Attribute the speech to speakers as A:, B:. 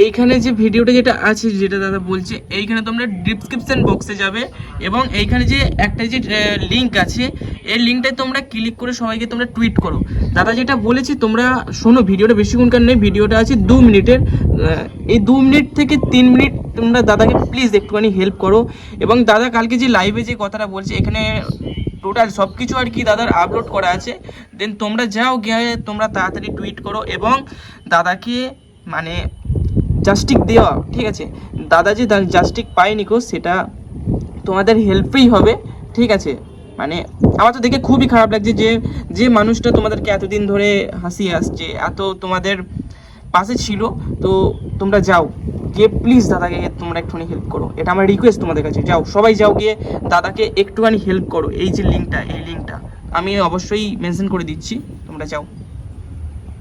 A: এইখানে যে ভিডিওটা যেটা আছে, যেটা দাদা বলছে, এইখানে তোমরা ডিসক্রিপশন বক্সে যাবে এবং এইখানে যে একটা যে লিঙ্ক আছে, এই লিঙ্কটায় তোমরা ক্লিক করে সবাইকে তোমরা টুইট করো। দাদা যেটা বলেছি তোমরা শোনো, ভিডিওটা বেশিক্ষণকার নেই, ভিডিওটা আছে 2 মিনিটের। এই 2 মিনিট থেকে 3 মিনিট তোমরা দাদাকে প্লিজ একটুখানি হেল্প করো। এবং দাদা কালকে যে লাইভে যে কথাটা বলছে, এখানে টোটাল সব কিছু আর কি দাদার আপলোড করা আছে। দেন তোমরা যাও, গিয়ে তোমরা তাড়াতাড়ি টুইট করো এবং দাদাকে মানে জাস্টিক দেওয়া, ঠিক আছে? দাদা যে জাস্টিক পায়নি কো, সেটা তোমাদের হেল্পেই হবে, ঠিক আছে? মানে আমার তো দেখে খুবই খারাপ লাগছে যে যে মানুষটা তোমাদেরকে এতদিন ধরে হাসিয়ে আসছে, এত তোমাদের পাশে ছিল, তো তোমরা যাও গিয়ে প্লিজ দাদাকে তোমরা একটুখানি হেল্প করো। এটা আমার রিকোয়েস্ট তোমাদের কাছে। যাও, সবাই যাও, গিয়ে দাদাকে একটুখানি হেল্প করো। এই যে লিঙ্কটা, এই লিঙ্কটা আমি অবশ্যই মেনশন করে দিচ্ছি, তোমরা যাও।